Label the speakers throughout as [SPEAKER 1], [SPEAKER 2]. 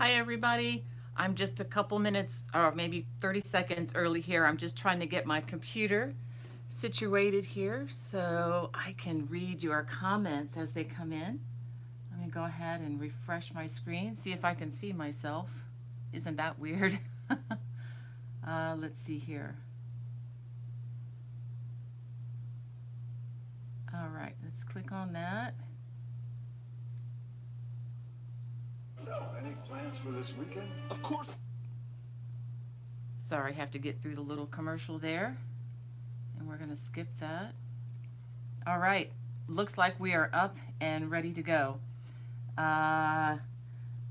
[SPEAKER 1] Hi everybody. I'm just a couple minutes or maybe 30 seconds early here. I'm just trying to get my computer situated here so I can read your comments as they come in. Let me go ahead and refresh my screen, see if I can see myself. Isn't that weird? Let's see here. All right, let's click on that.
[SPEAKER 2] So, any plans for this weekend? Of course.
[SPEAKER 1] Sorry, I have to get through the little commercial there. And we're going to skip that. All right, looks like we are up and ready to go.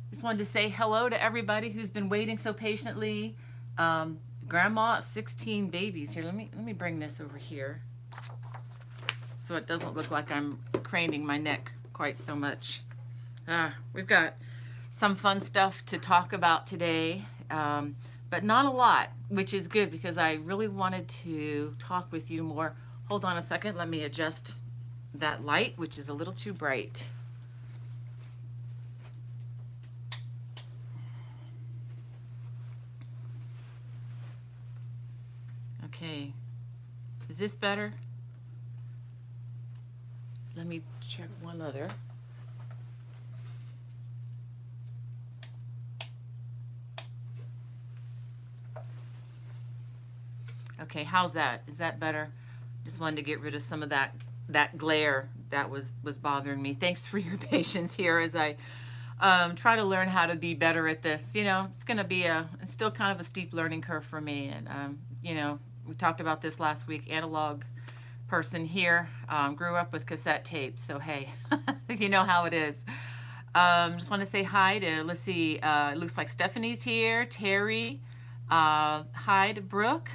[SPEAKER 1] Just wanted to say hello to everybody who's been waiting so patiently. Grandma of 16 babies here. Let me bring this over here so it doesn't look like I'm craning my neck quite so much. We've got some fun stuff to talk about today, but not a lot, which is good because I really wanted to talk with you more. Hold on a second. Let me adjust that light, which is a little too bright. Okay, is this better? Let me check one other. Okay, how's that? Is that better? Just wanted to get rid of some of that glare that was bothering me. Thanks for your patience here as I try to learn how to be better at this. You know, it's going to be it's still kind of a steep learning curve for me. And, you know, we talked about this last week, analog person here, grew up with cassette tapes. So, hey, you know how it is. Just want to say hi to, let's see, it looks like Stephanie's here, Terry, hi to Brooke.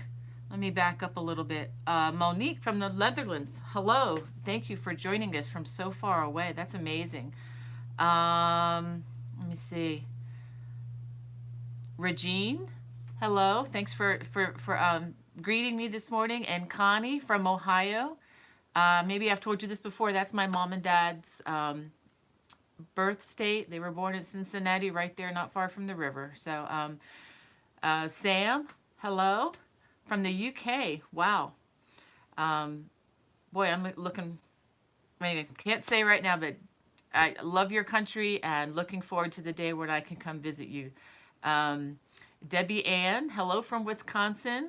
[SPEAKER 1] Let me back up a little bit. Monique from the Netherlands. Hello. Thank you for joining us from so far away. That's amazing. Let me see. Regine. Hello. Thanks for greeting me this morning. And Connie from Ohio. Maybe I've told you this before. That's my mom and dad's birth state. They were born in Cincinnati, right there, not far from the river. So, Sam. Hello. From the UK. Wow. Boy, I'm looking, I mean, I can't say right now, but I love your country and looking forward to the day when I can come visit you. Debbie Ann, hello from Wisconsin.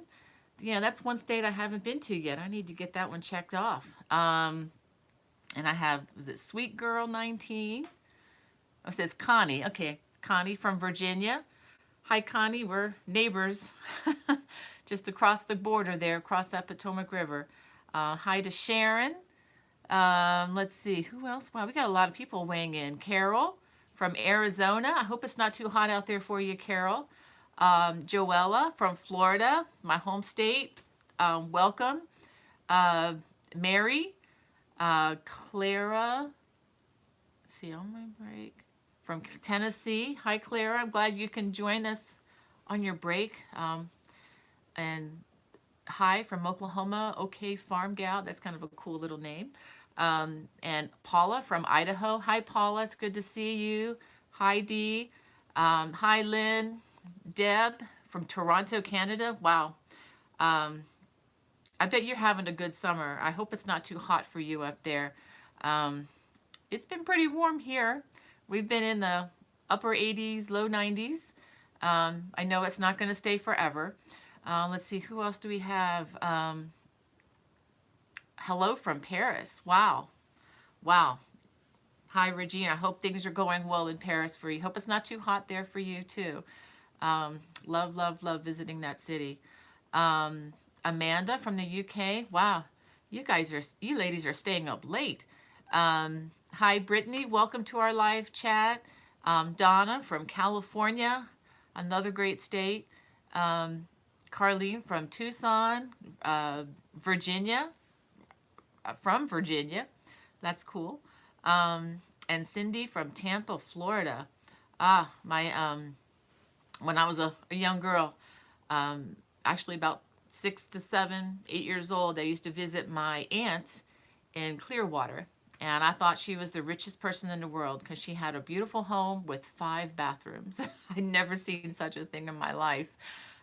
[SPEAKER 1] You know, that's one state I haven't been to yet. I need to get that one checked off. And I have, was it Sweet Girl 19? Oh, it says Connie. Okay, Connie from Virginia. Hi, Connie. We're neighbors. Just across the border there, across that Potomac River. Hi to Sharon. Let's see, who else? Wow, we got a lot of people weighing in. Carol from Arizona. I hope it's not too hot out there for you, Carol. Joella from Florida, my home state. Welcome. Mary. Clara. Let's see, on my break. From Tennessee. Hi, Clara. I'm glad you can join us on your break. And hi from Oklahoma, OK Farm Gal. That's kind of a cool little name. And Paula from Idaho. Hi, Paula. It's good to see you. Hi, Dee. Hi, Lynn. Deb from Toronto, Canada. Wow. I bet you're having a good summer. I hope it's not too hot for you up there. It's been pretty warm here. We've been in the upper 80s, low 90s. I know it's not going to stay forever. Let's see, who else do we have? Hello from Paris. Wow. Wow. Hi, Regina. I hope things are going well in Paris for you. Hope it's not too hot there for you, too. Love, love, love visiting that city. Amanda from the UK. Wow. You ladies are staying up late. Hi, Brittany. Welcome to our live chat. Donna from California, another great state. Carlene from Tucson, Virginia, from Virginia. That's cool. And Cindy from Tampa, Florida. When I was a young girl, actually about 6 to 7, 8 years old, I used to visit my aunt in Clearwater. And I thought she was the richest person in the world because she had a beautiful home with 5 bathrooms. I'd never seen such a thing in my life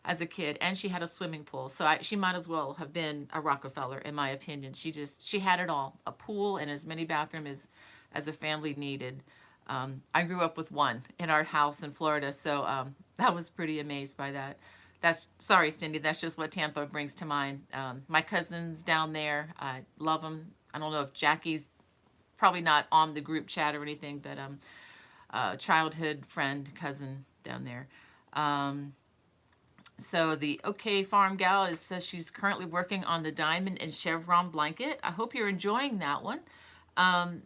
[SPEAKER 1] as a kid. And she had a swimming pool. So she might as well have been a Rockefeller, in my opinion. She had it all, a pool and as many bathrooms as a family needed. I grew up with one in our house in Florida. So I was pretty amazed by that. Sorry, Cindy, that's just what Tampa brings to mind. My cousins down there, I love them. I don't know if Jackie's probably not on the group chat or anything, but childhood friend, cousin down there. So the OK Farm Gal says she's currently working on the diamond and chevron blanket. I hope you're enjoying that one. I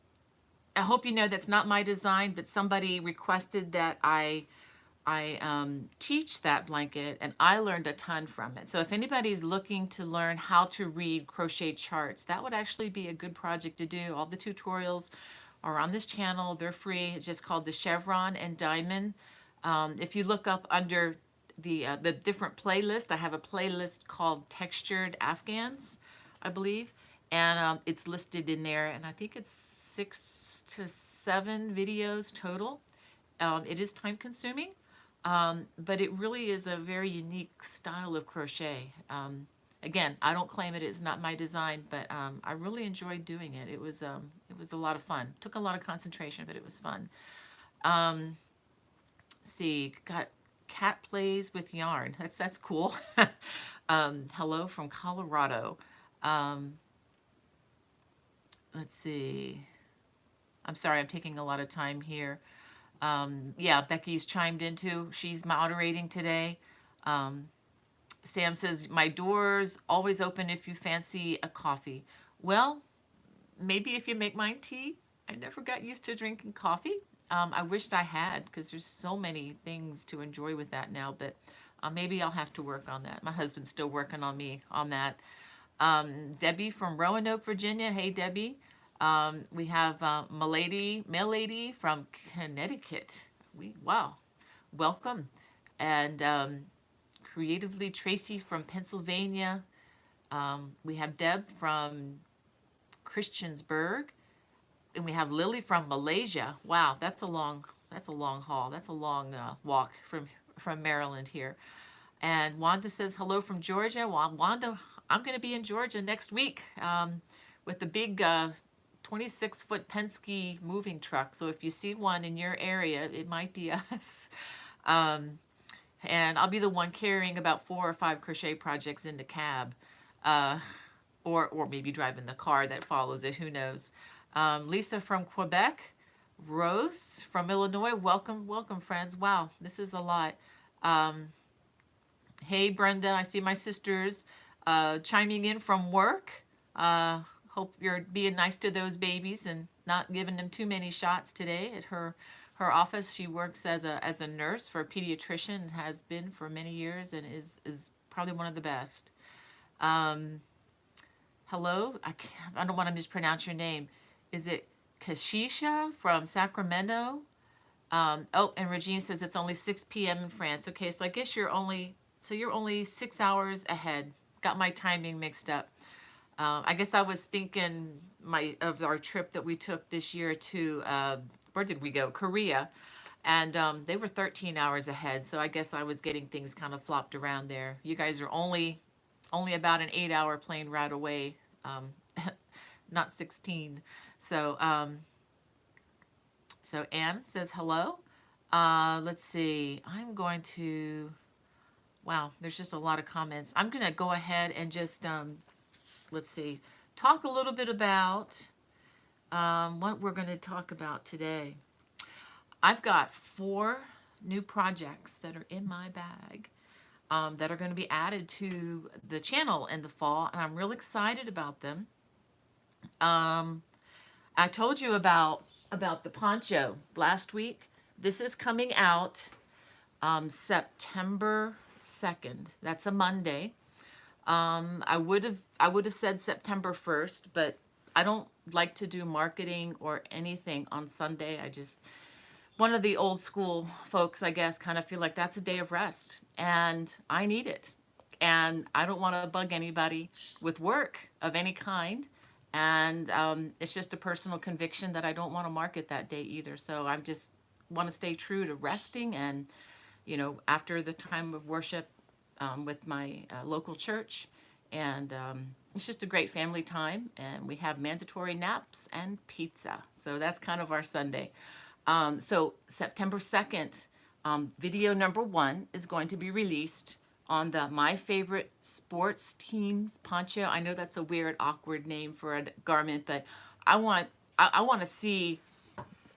[SPEAKER 1] hope you know that's not my design, but somebody requested that I teach that blanket, and I learned a ton from it. So if anybody's looking to learn how to read crochet charts, that would actually be a good project to do. All the tutorials are on this channel. They're free. It's just called the chevron and diamond. If you look up under the different playlist, I have a playlist called Textured Afghans, I believe, and it's listed in there, and I think it's 6 to 7 videos total. It is time consuming. But it really is a very unique style of crochet. Again, I don't claim it is not my design, but I really enjoyed doing it. It was a lot of fun. Took a lot of concentration, but it was fun. See, got cat plays with yarn. That's cool. Hello from Colorado. Let's see. I'm sorry, I'm taking a lot of time here. Yeah, Becky's chimed in too. She's moderating today. Sam says, my door's always open if you fancy a coffee. Well, maybe if you make mine tea. I never got used to drinking coffee. I wished I had because there's so many things to enjoy with that now, but maybe I'll have to work on that. My husband's still working on me on that. Debbie from Roanoke, Virginia. Hey, Debbie. We have Mail Lady from Connecticut. Wow, welcome. And Creatively Tracy from Pennsylvania. We have Deb from Christiansburg, and we have Lily from Malaysia. Wow, that's a long haul. That's a long walk from Maryland here. And Wanda says hello from Georgia. Well, Wanda, I'm going to be in Georgia next week with the big 26-foot Penske moving truck. So if you see one in your area, it might be us. And I'll be the one carrying about 4 or 5 crochet projects in the cab, or maybe driving the car that follows it. Who knows? Lisa from Quebec, Rose from Illinois. Welcome, friends. Wow, this is a lot. Hey, Brenda. I see my sisters chiming in from work. Hope you're being nice to those babies and not giving them too many shots today at her office. She works as a nurse for a pediatrician and has been for many years and is probably one of the best. Hello, I don't want to mispronounce your name. Is it Kashisha from Sacramento? Oh, and Regine says it's only 6 p.m. in France. Okay, so I guess you're only 6 hours ahead. Got my timing mixed up. I guess I was thinking of our trip that we took this year to where did we go? Korea, and they were 13 hours ahead. So I guess I was getting things kind of flopped around there. You guys are only about an 8-hour plane ride away, not 16. So so Anne says hello. Let's see. I'm going to. Wow, there's just a lot of comments. I'm gonna go ahead and just let's see, talk a little bit about what we're going to talk about today. I've got 4 new projects that are in my bag that are going to be added to the channel in the fall, and I'm real excited about them. I told you about the poncho last week. This is coming out September 2nd. That's a Monday. I would have said September 1st, but I don't like to do marketing or anything on Sunday. One of the old school folks, I guess, kind of feel like that's a day of rest, and I need it. And I don't want to bug anybody with work of any kind. And it's just a personal conviction that I don't want to market that day either. So I just want to stay true to resting and, after the time of worship with my local church. And it's just a great family time. And we have mandatory naps and pizza. So that's kind of our Sunday. So September 2nd, video number 1 is going to be released on the My Favorite Sports Teams poncho. I know that's a weird, awkward name for a garment, but I want I want to see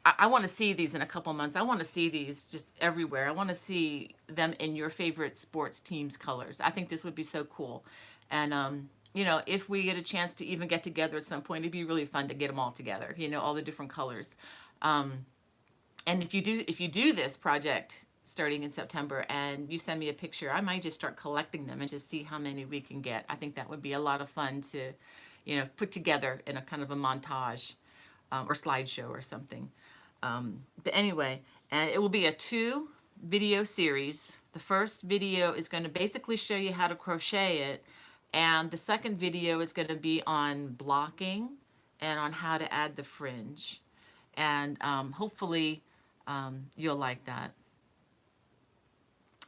[SPEAKER 1] I want to see these in a couple months. I want to see these just everywhere. I want to see them in your favorite sports teams colors. I think this would be so cool. And if we get a chance to even get together at some point, it'd be really fun to get them all together. All the different colors. And if you do this project starting in September and you send me a picture, I might just start collecting them and just see how many we can get. I think that would be a lot of fun to, put together in a kind of a montage or slideshow or something. But anyway, and it will be a 2-video series. The first video is going to basically show you how to crochet it, and the second video is going to be on blocking and on how to add the fringe. And hopefully you'll like that.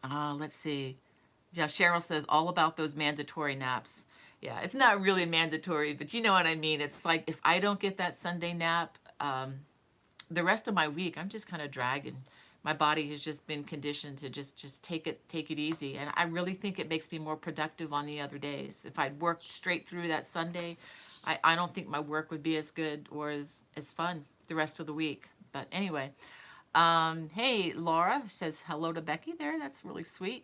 [SPEAKER 1] Let's see. Yeah, Cheryl says all about those mandatory naps. Yeah, it's not really mandatory, but you know what I mean. It's like if I don't get that Sunday nap, the rest of my week, I'm just kind of dragging. My body has just been conditioned to just take it easy. And I really think it makes me more productive on the other days. If I'd worked straight through that Sunday, I don't think my work would be as good or as fun the rest of the week. But anyway, hey, Laura says hello to Becky there. That's really sweet.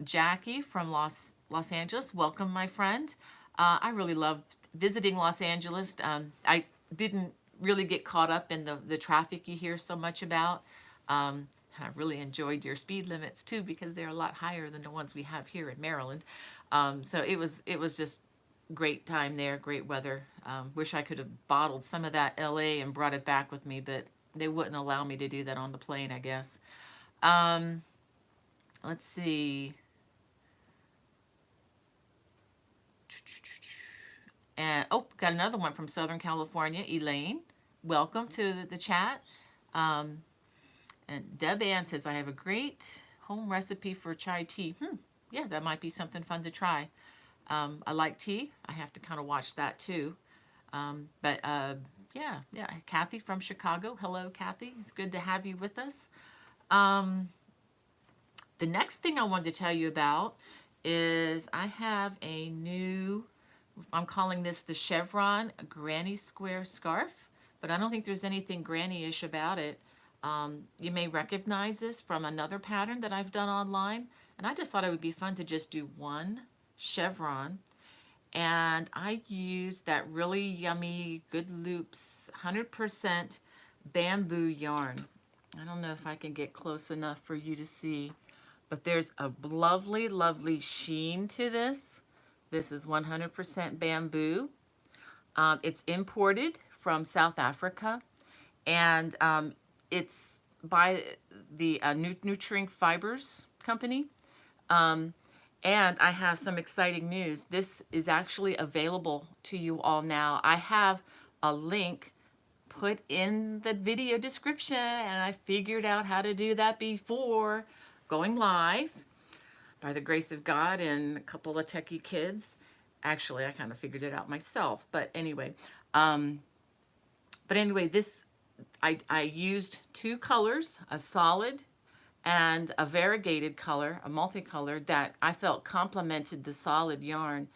[SPEAKER 1] Jackie from Los Angeles, welcome, my friend. I really loved visiting Los Angeles. I didn't really get caught up in the traffic you hear so much about. I really enjoyed your speed limits too, because they're a lot higher than the ones we have here in Maryland. So it was just great time there, great weather. Wish I could have bottled some of that LA and brought it back with me, but they wouldn't allow me to do that on the plane, I guess. Let's see. And got another one from Southern California, Elaine. Welcome to the chat. And Deb Ann says, I have a great home recipe for chai tea. Yeah, that might be something fun to try. I like tea. I have to kind of watch that too. Yeah. Kathy from Chicago. Hello, Kathy. It's good to have you with us. The next thing I wanted to tell you about is I have a new, I'm calling this the chevron granny square scarf, but I don't think there's anything granny-ish about it. You may recognize this from another pattern that I've done online, and I just thought it would be fun to just do one chevron. And I used that really yummy Good Loops 100% bamboo yarn. I don't know if I can get close enough for you to see, but there's a lovely, lovely sheen to this. This is 100% bamboo. It's imported from South Africa, and it's by the Nutrient Fibers company. And I have some exciting news. This is actually available to you all now. I have a link put in the video description, and I figured out how to do that before going live by the grace of God and a couple of techie kids. Actually, I kind of figured it out myself, but anyway. This, I used 2 colors, a solid and a variegated color, a multicolor that I felt complemented the solid yarn.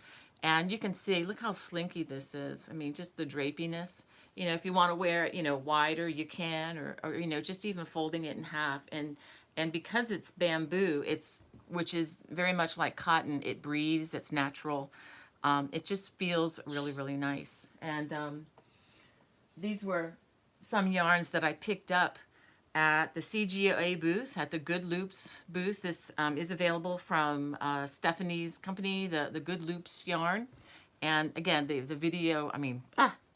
[SPEAKER 1] And you can see, look how slinky this is. I mean, just the drapiness. If you want to wear it, wider, you can, or just even folding it in half. And because it's bamboo, which is very much like cotton, it breathes, it's natural. It just feels really, really nice. And these were some yarns that I picked up at the CGA booth, at the Good Loops booth. This is available from Stephanie's company, the Good Loops yarn. And again, the video,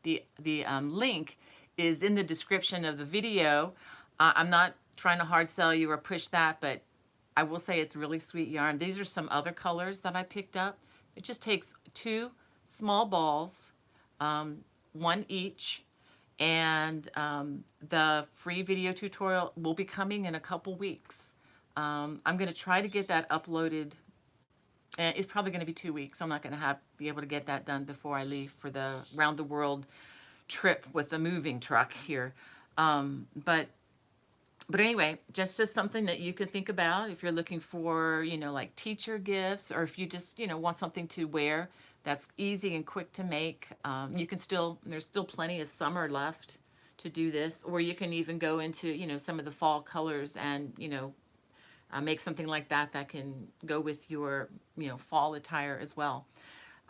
[SPEAKER 1] the link is in the description of the video. I'm not trying to hard sell you or push that, but I will say it's really sweet yarn. These are some other colors that I picked up. It just takes 2 small balls, one each, and the free video tutorial will be coming in a couple weeks. I'm going to try to get that uploaded. It's probably going to be 2 weeks. I'm not going to be able to get that done before I leave for the round the world trip with the moving truck here. But anyway, just something that you could think about if you're looking for, like teacher gifts, or if you just, want something to wear that's easy and quick to make. You can still, there's still plenty of summer left to do this, or you can even go into, some of the fall colors and, make something like that that can go with your, fall attire as well.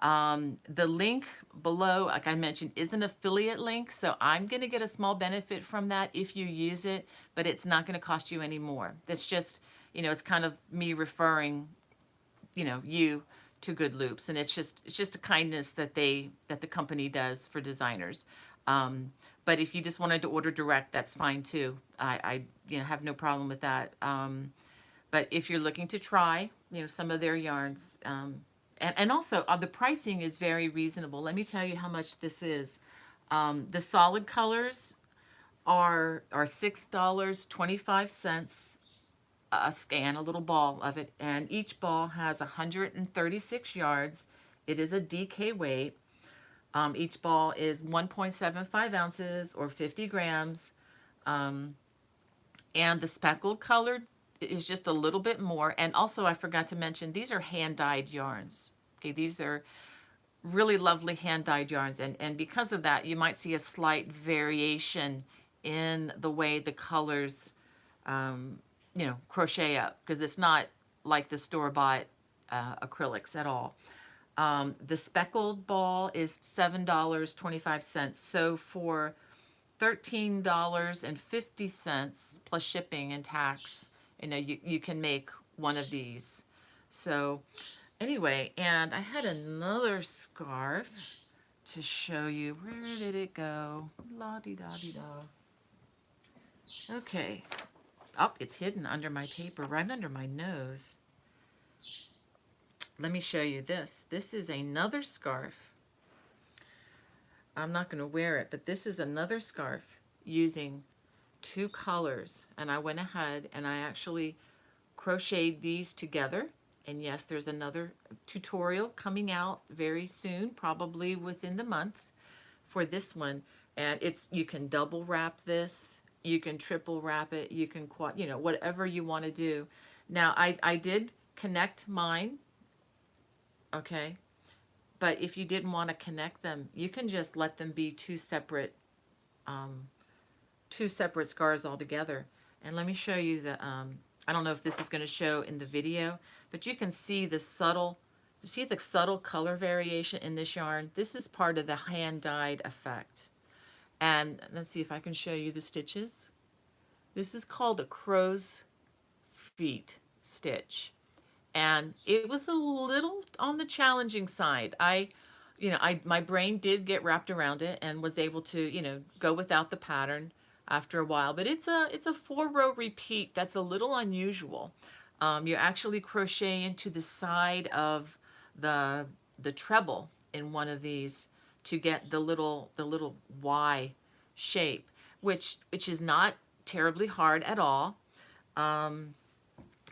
[SPEAKER 1] The link below, like I mentioned, is an affiliate link, so I'm going to get a small benefit from that if you use it, but it's not going to cost you any more. That's just, it's kind of me referring, you to Good Loops, and it's just a kindness that the company does for designers. But if you just wanted to order direct, that's fine too. I have no problem with that. But if you're looking to try, some of their yarns, and also the pricing is very reasonable. Let me tell you how much this is. The solid colors are $6.25 a scan, a little ball of it, and each ball has 136 yards. It is a DK weight. Each ball is 1.75 ounces or 50 grams. And the speckled colored is just a little bit more. And also, I forgot to mention, these are hand-dyed yarns. Okay, these are really lovely hand-dyed yarns. And because of that, you might see a slight variation in the way the colors, crochet up, because it's not like the store-bought acrylics at all. The speckled ball is $7.25. So for $13.50 plus shipping and tax, you can make one of these. So anyway, and I had another scarf to show you. Where did it go? La-di-da-di-da. Okay. Oh, it's hidden under my paper, right under my nose. Let me show you this. This is another scarf. I'm not going to wear it, but this is another scarf using 2 colors. And I went ahead and I actually crocheted these together. And yes, there's another tutorial coming out very soon, probably within the month for this one. And you can double wrap this, you can triple wrap it, you can whatever you want to do. Now, I did connect mine, okay? But if you didn't want to connect them, you can just let them be two separate scarves altogether. And let me show you the, I don't know if this is going to show in the video, but you can see the subtle color variation in this yarn. This is part of the hand-dyed effect. And let's see if I can show you the stitches. This is called a crow's feet stitch. And it was a little on the challenging side. My brain did get wrapped around it and was able to, go without the pattern after a while. But it's a 4-row repeat. That's a little unusual. You actually crochet into the side of the treble in one of these to get the little Y shape, which is not terribly hard at all.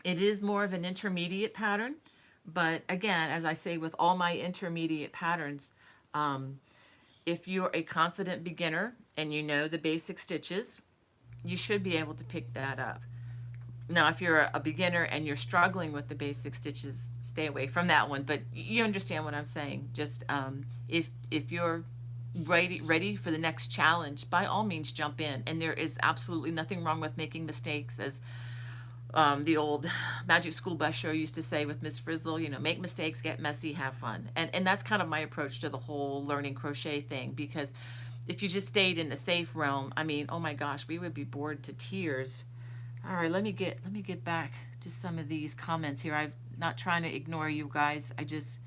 [SPEAKER 1] It is more of an intermediate pattern, but again, as I say with all my intermediate patterns, if you're a confident beginner and you know the basic stitches, you should be able to pick that up. Now, if you're a beginner and you're struggling with the basic stitches, stay away from that one, but you understand what I'm saying. Just if you're ready for the next challenge, by all means jump in. And there is absolutely nothing wrong with making mistakes, as the old Magic School Bus show used to say with Miss Frizzle, make mistakes, get messy, have fun. And that's kind of my approach to the whole learning crochet thing, because if you just stayed in the safe realm, I mean, oh my gosh, we would be bored to tears. All right, let me get back to some of these comments here. I'm not trying to ignore you guys. I just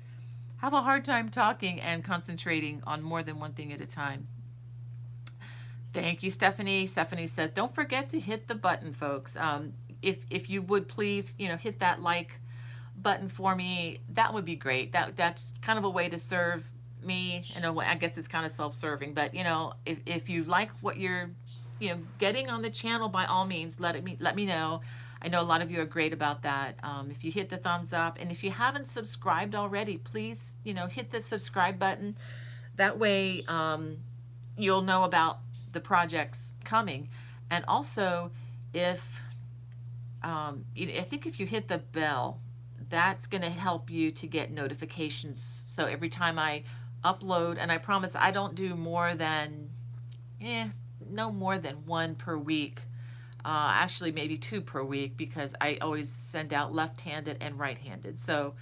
[SPEAKER 1] have a hard time talking and concentrating on more than one thing at a time. Thank you, Stephanie. Stephanie says, don't forget to hit the button, folks. If you would please, hit that like button for me, that would be great. That's kind of a way to serve, me in a way. I guess it's kind of self-serving, but you know, if you like what you're, you know, getting on the channel, by all means, let me know. I know a lot of you are great about that. If you hit the thumbs up, and if you haven't subscribed already, please, you know, hit the subscribe button. That way, you'll know about the projects coming. And also, if you know, I think if you hit the bell, that's going to help you to get notifications. So every time I upload, and I promise I don't do more than, no more than one per week. Actually, maybe two per week, because I always send out left-handed and right-handed. So,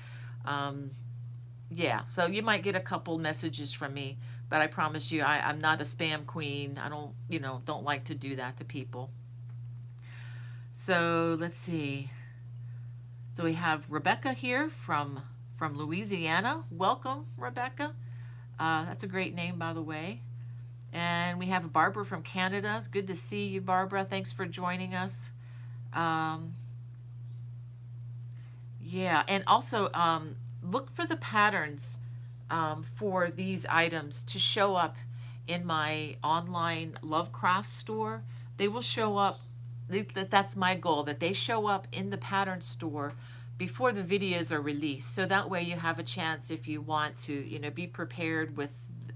[SPEAKER 1] yeah, so you might get a couple messages from me, but I promise you, I'm not a spam queen. I don't, you know, don't like to do that to people. So let's see. So we have Rebecca here from Louisiana. Welcome, Rebecca. That's a great name, by the way. And we have Barbara from Canada. It's good to see you, Barbara. Thanks for joining us. Yeah, and also look for the patterns for these items to show up in my online Lovecraft store. They will show up. That's my goal, that they show up in the pattern store before the videos are released. So that way you have a chance, if you want to, you know, be prepared with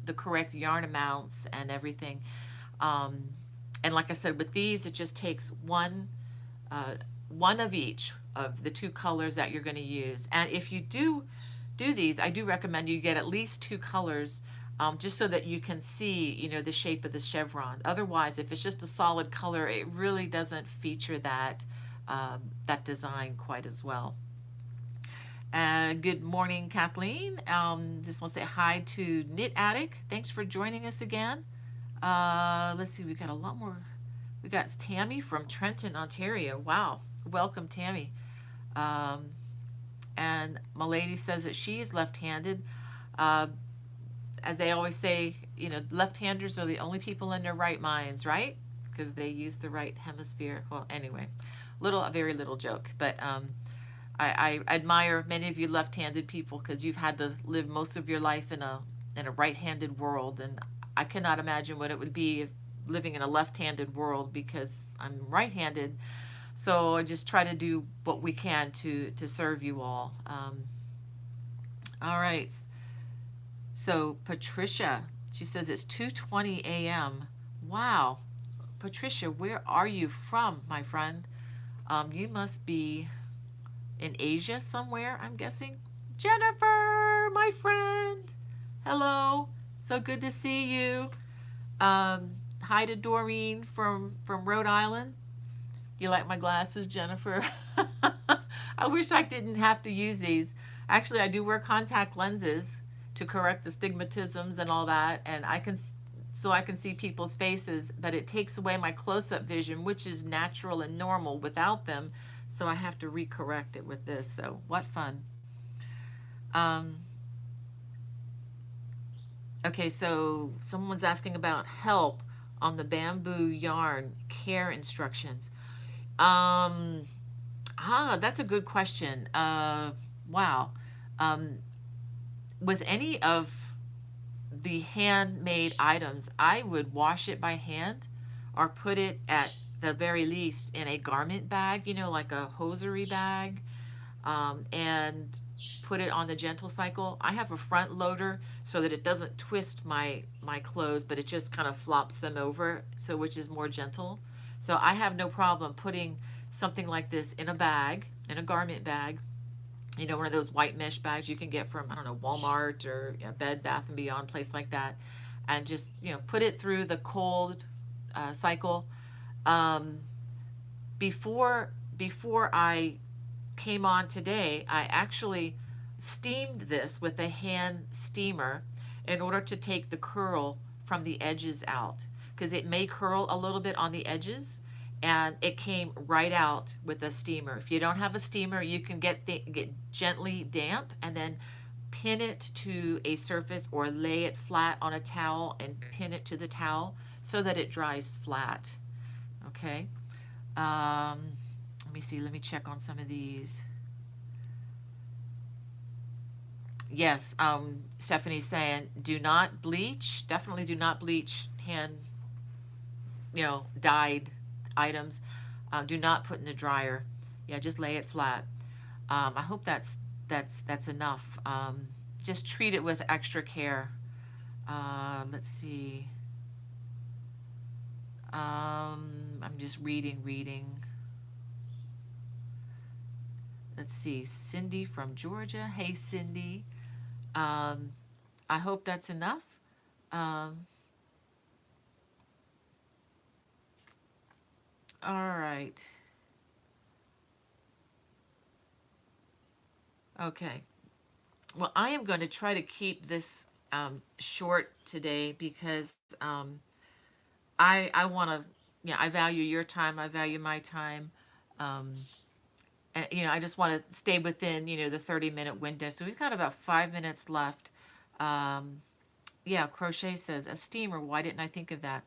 [SPEAKER 1] the correct yarn amounts and everything. And like I said, with these, it just takes one of each of the two colors that you're going to use. And if you do these, I do recommend you get at least two colors, just so that you can see, you know, the shape of the chevron. Otherwise, if it's just a solid color, it really doesn't feature that that design quite as well. Good morning, Kathleen. Just want to say hi to Knit Attic. Thanks for joining us again. Let's see, we got a lot more. We got Tammy from Trenton, Ontario. Wow, welcome, Tammy. And my lady says that she is left-handed. As they always say, you know, left-handers are the only people in their right minds, right? Because they use the right hemisphere. Well, anyway, a very little joke, but I admire many of you left-handed people, because you've had to live most of your life in a right-handed world, and I cannot imagine what it would be if living in a left-handed world, because I'm right-handed. So I just try to do what we can to serve you all. All right. So Patricia, she says it's 2:20 a.m. Wow. Patricia, where are you from, my friend? You must be in Asia somewhere, I'm guessing. Jennifer, my friend. Hello. So good to see you. Hi to Doreen from Rhode Island. You like my glasses, Jennifer? I wish I didn't have to use these. Actually, I do wear contact lenses to correct the stigmatisms and all that, and I can see people's faces, but it takes away my close-up vision, which is natural and normal without them. So I have to recorrect it with this. So what fun. Okay, so someone's asking about help on the bamboo yarn care instructions. That's a good question. Wow. With any of the handmade items, I would wash it by hand, or put it at the very least in a garment bag, you know, like a hosiery bag, and put it on the gentle cycle. I have a front loader so that it doesn't twist my clothes, but it just kind of flops them over, so which is more gentle. So I have no problem putting something like this in a bag, in a garment bag, you know, one of those white mesh bags you can get from, I don't know, Walmart or, you know, Bed Bath & Beyond, place like that, and just, you know, put it through the cold cycle. Before I came on today, I actually steamed this with a hand steamer in order to take the curl from the edges out, because it may curl a little bit on the edges, and it came right out with a steamer. If you don't have a steamer, you can get gently damp and then pin it to a surface, or lay it flat on a towel and pin it to the towel so that it dries flat. Okay. Let me see. Let me check on some of these. Yes, Stephanie's saying do not bleach. Definitely do not bleach hand, dyed items. Do not put in the dryer. Yeah, just lay it flat. I hope that's enough. Just treat it with extra care. Let's see. I'm just reading. Let's see. Cindy from Georgia. Hey, Cindy. Um, I hope that's enough. Um, all right. Okay. Well, I am going to try to keep this short today because I want to, yeah, I value your time. I value my time. Um, and, I just want to stay within, the 30-minute window. So we've got about 5 minutes left. Um, yeah, Crochet says, a steamer. Why didn't I think of that?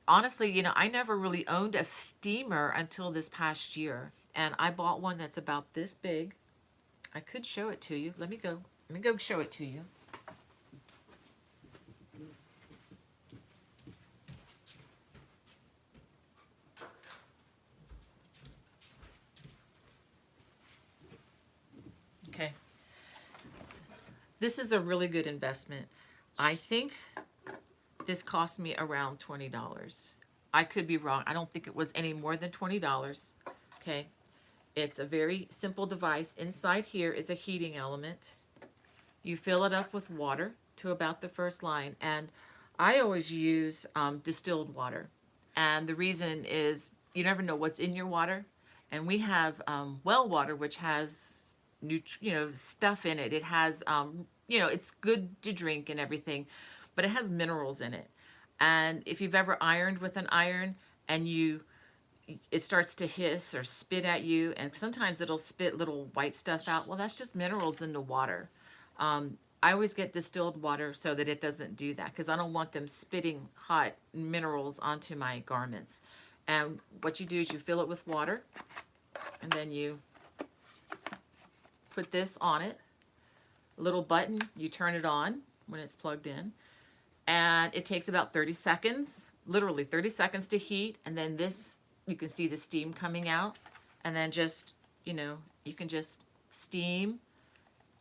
[SPEAKER 1] Honestly, I never really owned a steamer until this past year. And I bought one that's about this big. I could show it to you. Let me go. Let me go show it to you. Okay. This is a really good investment. I think this cost me around $20. I could be wrong. I don't think it was any more than $20. Okay. It's a very simple device. Inside here is a heating element. You fill it up with water to about the first line. And I always use distilled water. And the reason is you never know what's in your water. And we have well water, which has stuff in it. It has it's good to drink and everything, but it has minerals in it. And if you've ever ironed with an iron and it starts to hiss or spit at you, and sometimes it'll spit little white stuff out. Well, that's just minerals in the water. I always get distilled water so that it doesn't do that because I don't want them spitting hot minerals onto my garments. And what you do is you fill it with water, and then you put this on it. A little button, you turn it on when it's plugged in. And it takes about 30 seconds, literally 30 seconds to heat. And then this, you can see the steam coming out. And then just, you can just steam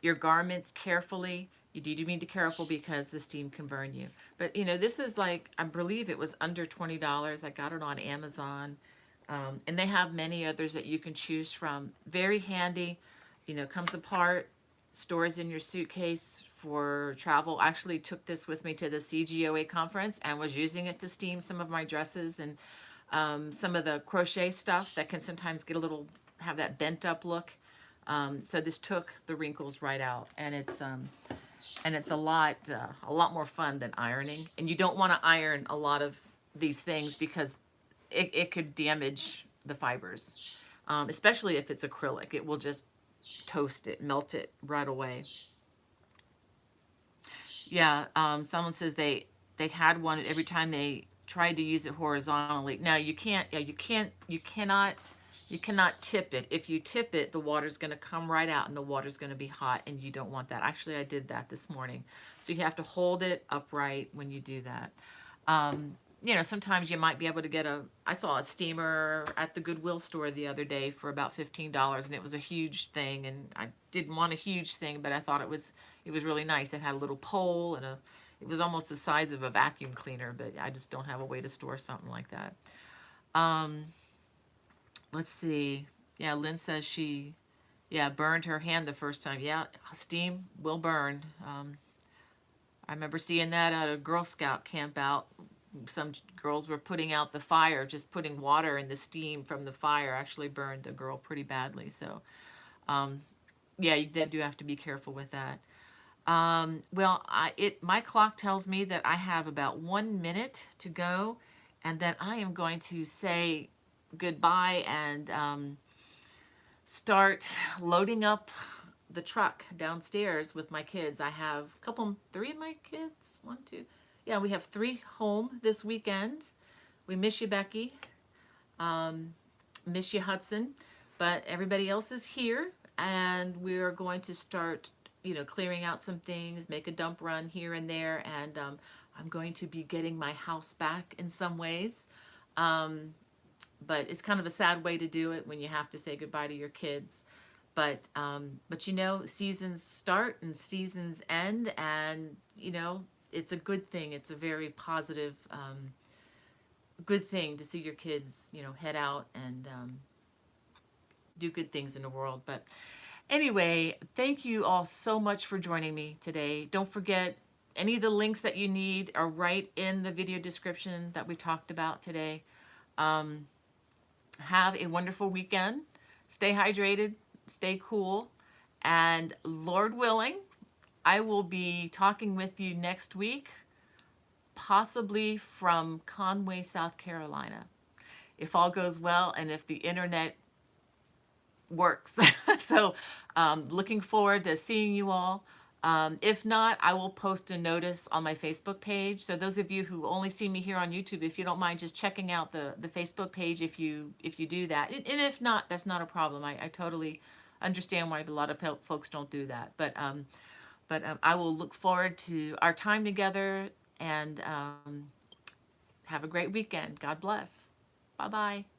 [SPEAKER 1] your garments carefully. You do need to be careful because the steam can burn you. But, this is like, I believe it was under $20. I got it on Amazon. And they have many others that you can choose from. Very handy. Comes apart, stores in your suitcase for travel. I actually took this with me to the CGOA conference and was using it to steam some of my dresses and some of the crochet stuff that can sometimes have that bent up look. So this took the wrinkles right out, and it's a lot more fun than ironing. And you don't want to iron a lot of these things because it could damage the fibers, especially if it's acrylic. It will just toast it, melt it right away. Yeah, someone says they had one every time they tried to use it horizontally. Now you can't. Yeah, you cannot tip it. If you tip it, the water's going to come right out, and the water's going to be hot, and you don't want that. Actually, I did that this morning. So you have to hold it upright when you do that. Sometimes you might be able to get I saw a steamer at the Goodwill store the other day for about $15, and it was a huge thing, and I didn't want a huge thing, but I thought it was really nice. It had a little pole and it was almost the size of a vacuum cleaner, but I just don't have a way to store something like that. Let's see. Yeah, Lynn says she burned her hand the first time. Yeah, steam will burn. I remember seeing that at a Girl Scout camp out. Some girls were putting out the fire, just putting water in the steam from the fire actually burned a girl pretty badly. So, yeah, you do have to be careful with that. Well, my clock tells me that I have about 1 minute to go, and then I am going to say goodbye and start loading up the truck downstairs with my kids. I have three of my kids, one, two. Yeah, we have 3 home this weekend. We miss you, Becky. Miss you, Hudson. But everybody else is here, and we're going to start clearing out some things, make a dump run here and there, and I'm going to be getting my house back in some ways. Um, but it's kind of a sad way to do it when you have to say goodbye to your kids. But seasons start and seasons end, and it's a good thing. It's a very positive, good thing to see your kids, head out and do good things in the world. But anyway, thank you all so much for joining me today. Don't forget, any of the links that you need are right in the video description that we talked about today. Um, have a wonderful weekend. Stay hydrated, stay cool, and Lord willing, I will be talking with you next week, possibly from Conway, South Carolina, if all goes well and if the internet works. So, looking forward to seeing you all. If not, I will post a notice on my Facebook page. So those of you who only see me here on YouTube, if you don't mind just checking out the Facebook page, if you do that, and if not, that's not a problem. I totally understand why a lot of folks don't do that. But I will look forward to our time together, and have a great weekend. God bless. Bye bye.